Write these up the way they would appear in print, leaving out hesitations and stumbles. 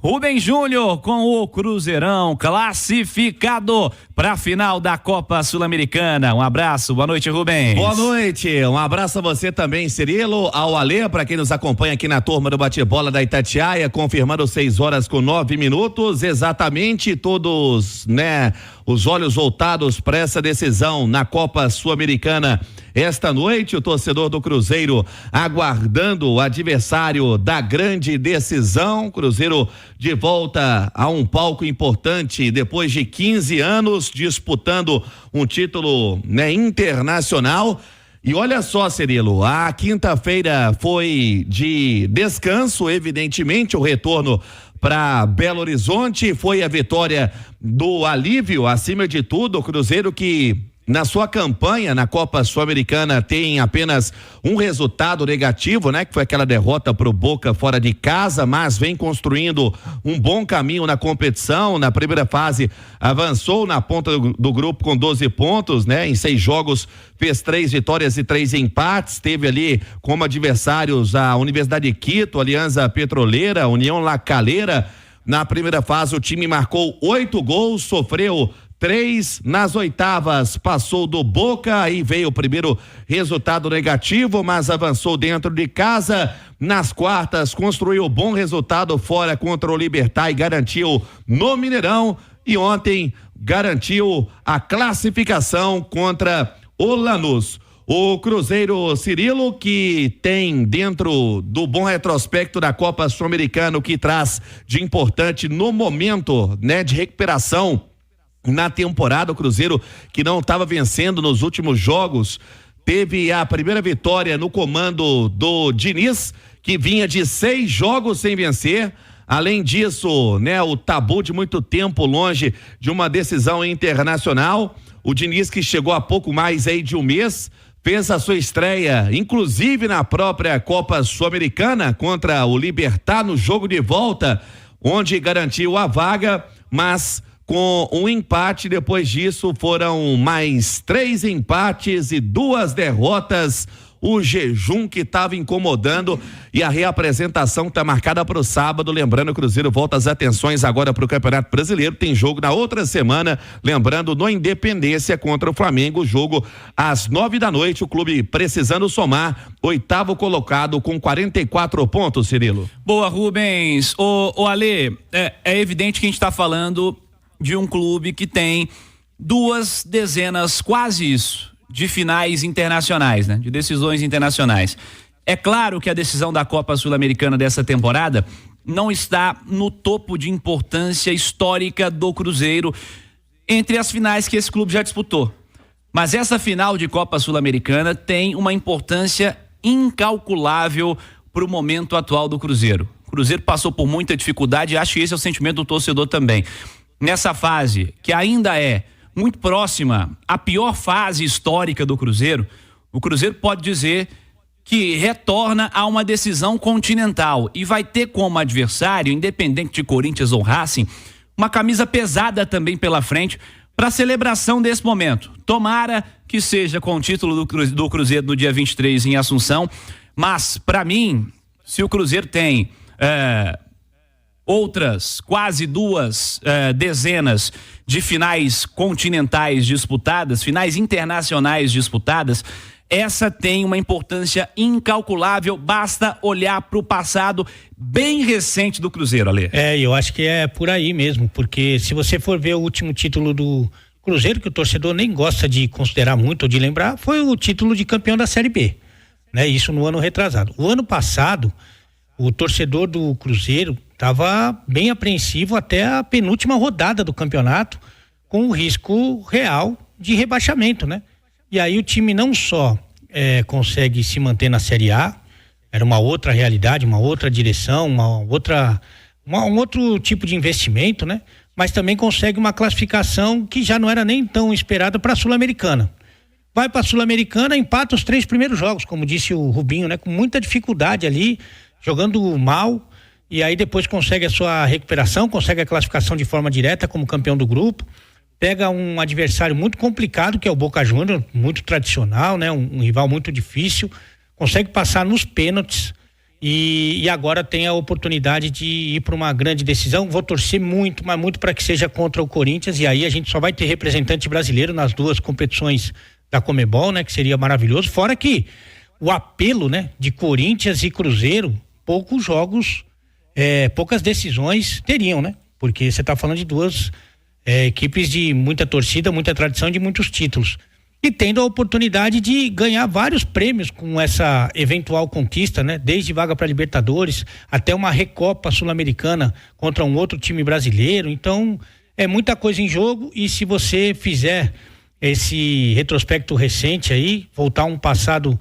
Rubem Júnior com o Cruzeirão classificado para a final da Copa Sul-Americana. Um abraço, boa noite, Rubens. Boa noite, um abraço a você também, Cirilo, ao Alê, para quem nos acompanha aqui na turma do bate-bola da Itatiaia, confirmando 6:09, exatamente todos, os olhos voltados para essa decisão na Copa Sul-Americana. Esta noite, o torcedor do Cruzeiro aguardando o adversário da grande decisão. Cruzeiro de volta a um palco importante depois de 15 anos disputando um título, internacional. E olha só, Cirilo, a quinta-feira foi de descanso, evidentemente, o retorno para Belo Horizonte, foi a vitória do alívio, acima de tudo, o Cruzeiro que na sua campanha na Copa Sul-Americana tem apenas um resultado negativo, que foi aquela derrota pro Boca fora de casa, mas vem construindo um bom caminho na competição. Na primeira fase avançou na ponta do grupo com 12 pontos, em 6 jogos fez 3 vitórias e 3 empates, teve ali como adversários a Universidade de Quito, Alianza Petroleira, União La Calera. Na primeira fase o time marcou 8 gols, sofreu 3, nas oitavas passou do Boca, aí veio o primeiro resultado negativo, mas avançou dentro de casa. Nas quartas construiu bom resultado fora contra o Libertad e garantiu no Mineirão, e ontem garantiu a classificação contra o Lanús. O Cruzeiro, Cirilo, que tem dentro do bom retrospecto da Copa Sul-Americana o que traz de importante no momento, de recuperação na temporada. O Cruzeiro que não estava vencendo nos últimos jogos, teve a primeira vitória no comando do Diniz, que vinha de 6 jogos sem vencer. Além disso, o tabu de muito tempo longe de uma decisão internacional. O Diniz, que chegou há pouco mais aí de um mês, fez a sua estreia, inclusive na própria Copa Sul-Americana contra o Libertad no jogo de volta, onde garantiu a vaga, mas com um empate. Depois disso foram mais 3 empates e 2 derrotas. O jejum que estava incomodando, e a reapresentação está marcada para o sábado. Lembrando, o Cruzeiro volta as atenções agora para o Campeonato Brasileiro. Tem jogo na outra semana, lembrando, no Independência contra o Flamengo, jogo às 9h. O clube precisando somar, 8º colocado com 44 pontos, Cirilo. Boa, Rubens. O Alê, é evidente que a gente está falando de um clube que tem 2 dezenas, quase isso, de finais internacionais, de decisões internacionais. É claro que a decisão da Copa Sul-Americana dessa temporada não está no topo de importância histórica do Cruzeiro entre as finais que esse clube já disputou. Mas essa final de Copa Sul-Americana tem uma importância incalculável para o momento atual do Cruzeiro. O Cruzeiro passou por muita dificuldade, e acho que esse é o sentimento do torcedor também. Nessa fase, que ainda é muito próxima à pior fase histórica do Cruzeiro, o Cruzeiro pode dizer que retorna a uma decisão continental e vai ter como adversário, independente de Corinthians ou Racing, uma camisa pesada também pela frente para a celebração desse momento. Tomara que seja com o título do Cruzeiro no dia 23 em Assunção, mas para mim, se o Cruzeiro tem outras quase 2 dezenas de finais continentais disputadas, finais internacionais disputadas, essa tem uma importância incalculável. Basta olhar para o passado bem recente do Cruzeiro, Alê. Eu acho que é por aí mesmo, porque se você for ver o último título do Cruzeiro, que o torcedor nem gosta de considerar muito ou de lembrar, foi o título de campeão da Série B, isso no ano retrasado. O ano passado, o torcedor do Cruzeiro estava bem apreensivo até a penúltima rodada do campeonato, com o risco real de rebaixamento, E aí o time não só consegue se manter na Série A, era uma outra realidade, uma outra direção, um outro tipo de investimento, Mas também consegue uma classificação que já não era nem tão esperada para a Sul-Americana. Vai para a Sul-Americana, empata os 3 primeiros jogos, como disse o Rubinho, com muita dificuldade ali, jogando mal. E aí depois consegue a sua recuperação, consegue a classificação de forma direta como campeão do grupo, pega um adversário muito complicado, que é o Boca Juniors, muito tradicional, um rival muito difícil, consegue passar nos pênaltis, e agora tem a oportunidade de ir para uma grande decisão. Vou torcer muito, mas muito para que seja contra o Corinthians, e aí a gente só vai ter representante brasileiro nas duas competições da Conmebol, né? Que seria maravilhoso, fora que o apelo, né? De Corinthians e Cruzeiro, poucos jogos, poucas decisões teriam, né? Porque você está falando de duas equipes de muita torcida, muita tradição e de muitos títulos. E tendo a oportunidade de ganhar vários prêmios com essa eventual conquista, né? Desde vaga para Libertadores até uma Recopa Sul-Americana contra um outro time brasileiro. Então, é muita coisa em jogo, e se você fizer esse retrospecto recente aí, voltar a um passado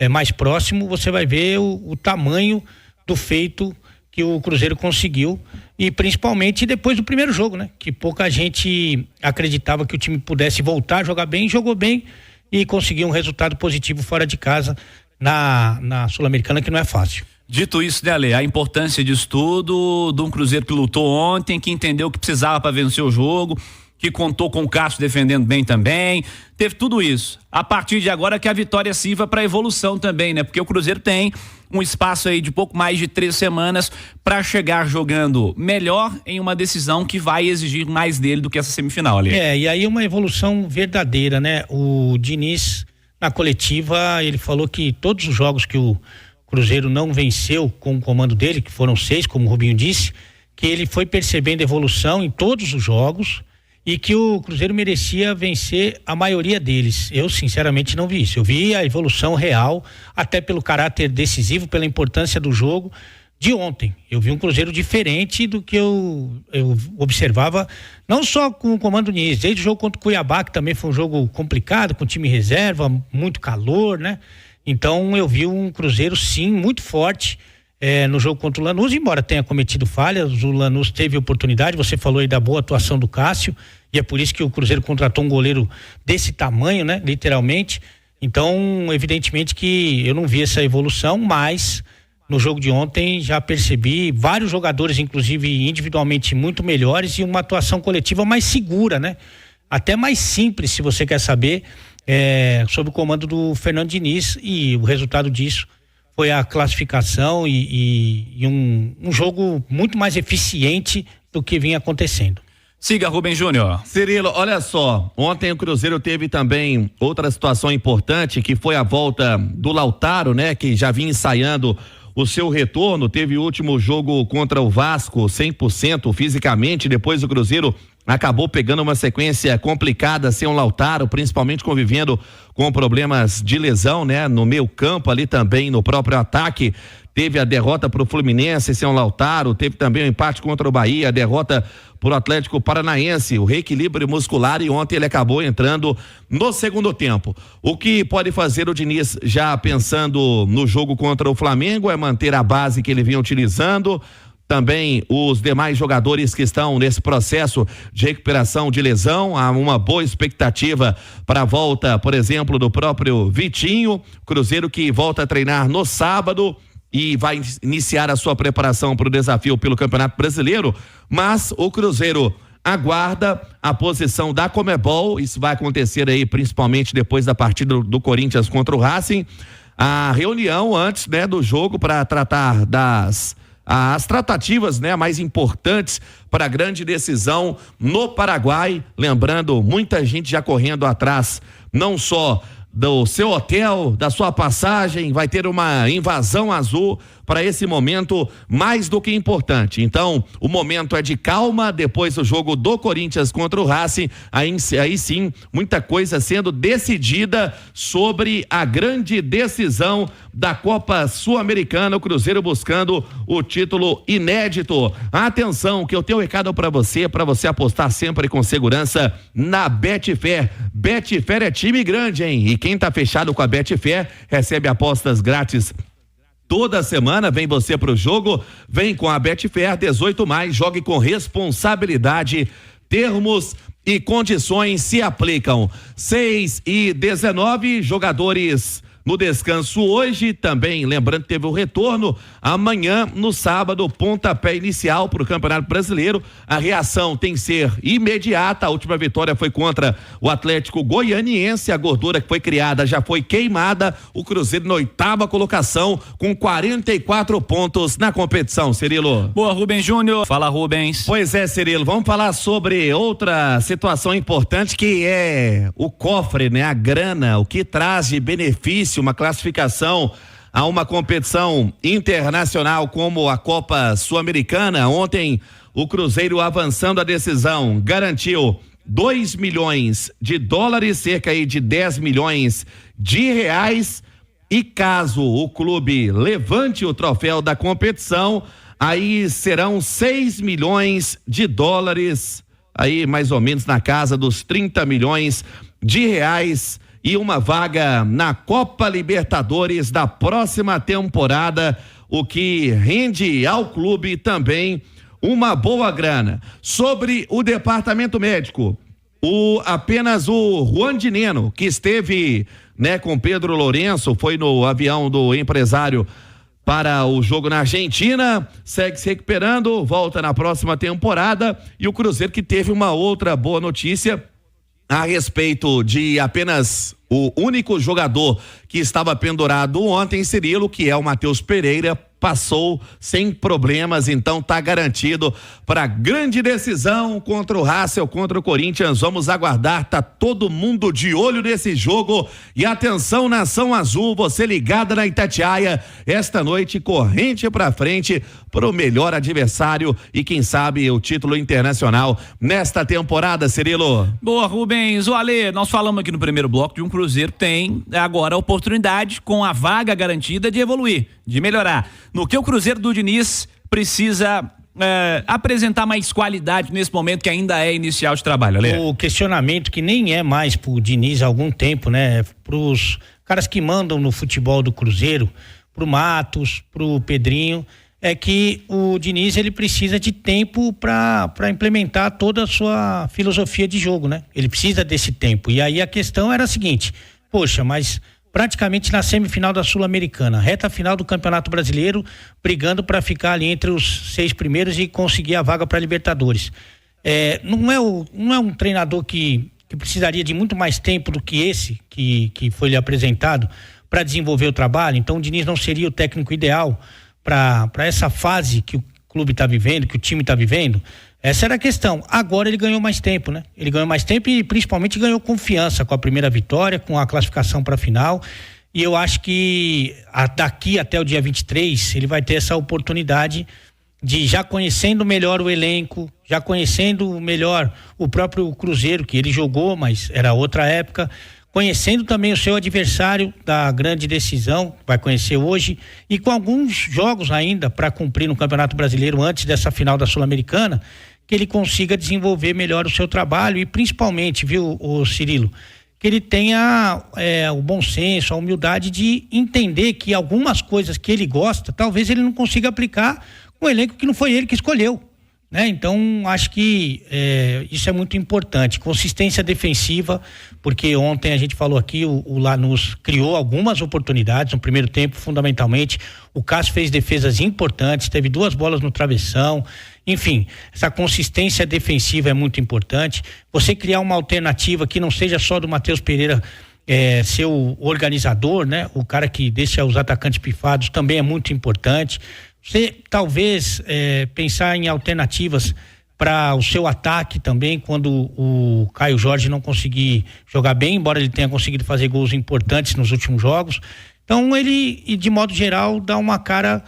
mais próximo, você vai ver o tamanho do feito que o Cruzeiro conseguiu, e principalmente depois do primeiro jogo, né? Que pouca gente acreditava que o time pudesse voltar a jogar bem, jogou bem e conseguiu um resultado positivo fora de casa na Sul-Americana, que não é fácil. Dito isso, né, Ale, a importância disso tudo, de um Cruzeiro que lutou ontem, que entendeu que precisava para vencer o jogo, que contou com o Cássio defendendo bem também, teve tudo isso. A partir de agora que a vitória sirva para evolução também, né? Porque o Cruzeiro tem um espaço aí de pouco mais de 3 semanas para chegar jogando melhor em uma decisão que vai exigir mais dele do que essa semifinal ali. E aí uma evolução verdadeira, né? O Diniz, na coletiva, ele falou que todos os jogos que o Cruzeiro não venceu com o comando dele, que foram 6, como o Rubinho disse, que ele foi percebendo evolução em todos os jogos, e que o Cruzeiro merecia vencer a maioria deles. Eu sinceramente não vi isso. Eu vi a evolução real, até pelo caráter decisivo, pela importância do jogo de ontem. Eu vi um Cruzeiro diferente do que eu observava, não só com o comando Diniz, desde o jogo contra o Cuiabá, que também foi um jogo complicado, com time reserva, muito calor, né? Então eu vi um Cruzeiro sim muito forte no jogo contra o Lanús, embora tenha cometido falhas. O Lanús teve oportunidade, você falou aí da boa atuação do Cássio, e é por isso que o Cruzeiro contratou um goleiro desse tamanho, né? Literalmente. Então, evidentemente que eu não vi essa evolução, mas no jogo de ontem já percebi vários jogadores, inclusive individualmente muito melhores, e uma atuação coletiva mais segura, né? Até mais simples, se você quer saber, sob o comando do Fernando Diniz, e o resultado disso foi a classificação e um jogo muito mais eficiente do que vinha acontecendo. Siga, Rubem Júnior. Cirilo, olha só, ontem o Cruzeiro teve também outra situação importante, que foi a volta do Lautaro, né? Que já vinha ensaiando o seu retorno, teve o último jogo contra o Vasco 100% fisicamente, depois o Cruzeiro acabou pegando uma sequência complicada sem o Lautaro, principalmente convivendo com problemas de lesão, né? No meio campo ali também, no próprio ataque, teve a derrota pro Fluminense sem o Lautaro, teve também o empate contra o Bahia, a derrota pro Atlético Paranaense, o reequilíbrio muscular, e ontem ele acabou entrando no segundo tempo. O que pode fazer o Diniz, já pensando no jogo contra o Flamengo, é manter a base que ele vinha utilizando, também os demais jogadores que estão nesse processo de recuperação de lesão. Há uma boa expectativa para a volta, por exemplo, do próprio Vitinho, Cruzeiro que volta a treinar no sábado e vai iniciar a sua preparação para o desafio pelo Campeonato Brasileiro, mas o Cruzeiro aguarda a posição da Conmebol. Isso vai acontecer aí principalmente depois da partida do Corinthians contra o Racing, a reunião antes, né, do jogo, para tratar as tratativas, né, mais importantes para a grande decisão no Paraguai. Lembrando, muita gente já correndo atrás, não só do seu hotel, da sua passagem, vai ter uma invasão azul para esse momento mais do que importante. Então, o momento é de calma depois do jogo do Corinthians contra o Racing. Aí sim, muita coisa sendo decidida sobre a grande decisão da Copa Sul-Americana, o Cruzeiro buscando o título inédito. Atenção, que eu tenho um recado para você apostar sempre com segurança na Betfair. Betfair é time grande, hein? E quem tá fechado com a Betfair recebe apostas grátis toda semana. Vem você pro jogo, vem com a Betfair 18+, jogue com responsabilidade. Termos e condições se aplicam. 6 e 19, jogadores no descanso hoje, também lembrando que teve o retorno amanhã, no sábado, pontapé inicial para o Campeonato Brasileiro. A reação tem que ser imediata. A última vitória foi contra o Atlético Goianiense. A gordura que foi criada já foi queimada. O Cruzeiro na 8ª colocação com 44 pontos na competição, Cirilo. Boa, Rubens Júnior. Fala, Rubens. Pois é, Cirilo, vamos falar sobre outra situação importante, que é o cofre, né? A grana, o que traz de benefício uma classificação a uma competição internacional como a Copa Sul-Americana. Ontem o Cruzeiro, avançando a decisão, garantiu 2 milhões de dólares, cerca aí de 10 milhões de reais, e caso o clube levante o troféu da competição, aí serão 6 milhões de dólares, aí mais ou menos na casa dos 30 milhões de reais, e uma vaga na Copa Libertadores da próxima temporada, o que rende ao clube também uma boa grana. Sobre o departamento médico, apenas o Juan Dineno, que esteve, né, com Pedro Lourenço, foi no avião do empresário para o jogo na Argentina, segue se recuperando, volta na próxima temporada. E o Cruzeiro, que teve uma outra boa notícia a respeito de apenas o único jogador que estava pendurado ontem, Cirilo, que é o Matheus Pereira, passou sem problemas, então tá garantido para grande decisão contra o Racing, contra o Corinthians. Vamos aguardar, tá todo mundo de olho nesse jogo. E atenção, Nação Azul, você ligada na Itatiaia, esta noite, corrente pra frente pro melhor adversário e quem sabe o título internacional nesta temporada, Cirilo. Boa, Rubens. O Ale, nós falamos aqui no primeiro bloco de um Cruzeiro tem agora a oportunidade, com a vaga garantida, de evoluir, de melhorar. No que o Cruzeiro do Diniz precisa apresentar mais qualidade nesse momento que ainda é inicial de trabalho, Ale? O questionamento que nem é mais pro Diniz há algum tempo, né? Pros caras que mandam no futebol do Cruzeiro, pro Matos, pro Pedrinho, é que o Diniz, ele precisa de tempo para implementar toda a sua filosofia de jogo, né? Ele precisa desse tempo. E aí a questão era a seguinte: poxa, mas praticamente na semifinal da Sul-Americana, reta final do Campeonato Brasileiro, brigando para ficar ali entre os 6 primeiros e conseguir a vaga para Libertadores. Não é um treinador que precisaria de muito mais tempo do que esse que foi lhe apresentado para desenvolver o trabalho. Então o Diniz não seria o técnico ideal para essa fase que o clube está vivendo, que o time está vivendo. Essa era a questão. Agora ele ganhou mais tempo, né? Ele ganhou mais tempo e principalmente ganhou confiança com a primeira vitória, com a classificação para a final. E eu acho que daqui até o dia 23 ele vai ter essa oportunidade de, já conhecendo melhor o elenco, já conhecendo melhor o próprio Cruzeiro, que ele jogou, mas era outra época, conhecendo também o seu adversário da grande decisão, vai conhecer hoje, e com alguns jogos ainda para cumprir no Campeonato Brasileiro antes dessa final da Sul-Americana, que ele consiga desenvolver melhor o seu trabalho e principalmente, viu, o Cirilo, que ele tenha o bom senso, a humildade de entender que algumas coisas que ele gosta, talvez ele não consiga aplicar com um elenco que não foi ele que escolheu, né? Então acho que isso é muito importante, consistência defensiva, porque ontem a gente falou aqui, o Lanús criou algumas oportunidades no primeiro tempo, fundamentalmente. O Cássio fez defesas importantes, teve 2 bolas no travessão. Enfim, essa consistência defensiva é muito importante. Você criar uma alternativa que não seja só do Matheus Pereira ser o organizador, né? O cara que deixa os atacantes pifados também é muito importante. Você talvez pensar em alternativas para o seu ataque também, quando o Caio Jorge não conseguir jogar bem, embora ele tenha conseguido fazer gols importantes nos últimos jogos. Então ele, de modo geral, dá uma cara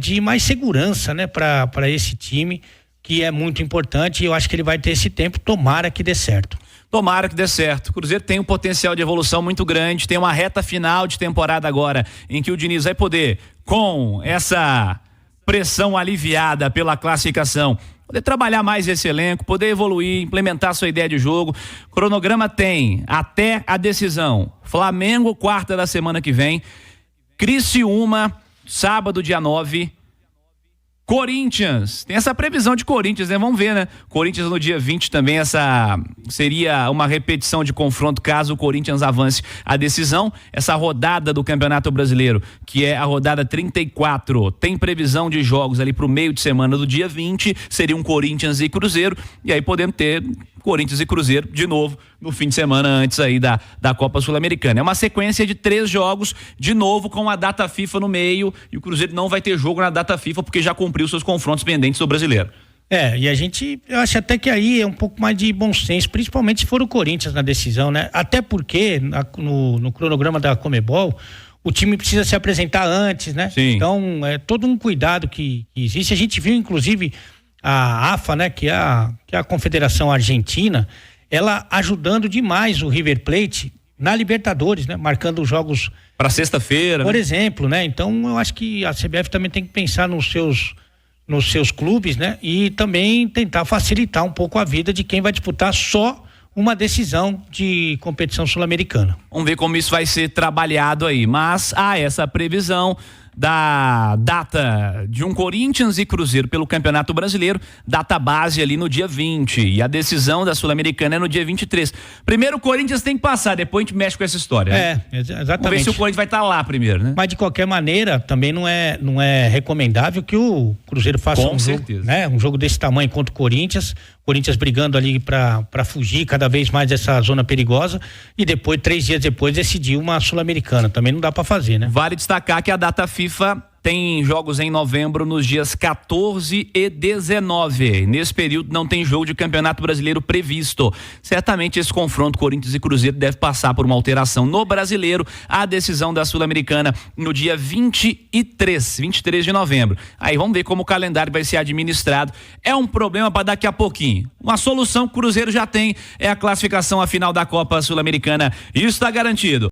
de mais segurança, né, para esse time, que é muito importante, e eu acho que ele vai ter esse tempo, tomara que dê certo. Tomara que dê certo. O Cruzeiro tem um potencial de evolução muito grande, tem uma reta final de temporada agora, em que o Diniz vai poder, com essa pressão aliviada pela classificação, poder trabalhar mais esse elenco, poder evoluir, implementar sua ideia de jogo. O cronograma tem até a decisão: Flamengo, quarta da semana que vem, Criciúma, sábado, dia 9, Corinthians, tem essa previsão de Corinthians, né? Vamos ver, né? Corinthians no dia 20 também, essa seria uma repetição de confronto caso o Corinthians avance a decisão. Essa rodada do Campeonato Brasileiro, que é a rodada 34, tem previsão de jogos ali pro meio de semana do dia 20, seria um Corinthians e Cruzeiro, e aí podemos ter Corinthians e Cruzeiro de novo no fim de semana antes aí da Copa Sul-Americana. É uma sequência de 3 jogos, de novo com a data FIFA no meio, e o Cruzeiro não vai ter jogo na data FIFA porque já cumpriu seus confrontos pendentes do Brasileiro. E a gente, eu acho até que aí é um pouco mais de bom senso, principalmente se for o Corinthians na decisão, né? Até porque no cronograma da Conmebol, o time precisa se apresentar antes, né? Sim. Então, é todo um cuidado que existe. A gente viu, inclusive, a AFA, né? Que é a Confederação Argentina, ela ajudando demais o River Plate na Libertadores, né? Marcando os jogos para sexta-feira, por né? exemplo, né? Então, eu acho que a CBF também tem que pensar nos seus clubes, né? E também tentar facilitar um pouco a vida de quem vai disputar só uma decisão de competição sul-americana. Vamos ver como isso vai ser trabalhado aí, mas há essa previsão da data de um Corinthians e Cruzeiro pelo Campeonato Brasileiro, data base ali no dia 20, e a decisão da Sul-Americana é no dia 23. Primeiro o Corinthians tem que passar, depois a gente mexe com essa história. Exatamente. Vamos ver se o Corinthians vai estar lá primeiro, né? Mas de qualquer maneira, também não é recomendável que o Cruzeiro faça com certeza, né? Um jogo desse tamanho contra o Corinthians brigando ali para fugir cada vez mais dessa zona perigosa, e depois, 3 dias depois, decidir uma Sul-Americana. Também não dá para fazer, né? Vale destacar que a data FIFA tem jogos em novembro nos dias 14 e 19. Nesse período não tem jogo de Campeonato Brasileiro previsto. Certamente esse confronto Corinthians e Cruzeiro deve passar por uma alteração no Brasileiro. A decisão da Sul-Americana no dia 23 de novembro. Aí vamos ver como o calendário vai ser administrado. É um problema para daqui a pouquinho. Uma solução que o Cruzeiro já tem é a classificação à final da Copa Sul-Americana. Isso está garantido.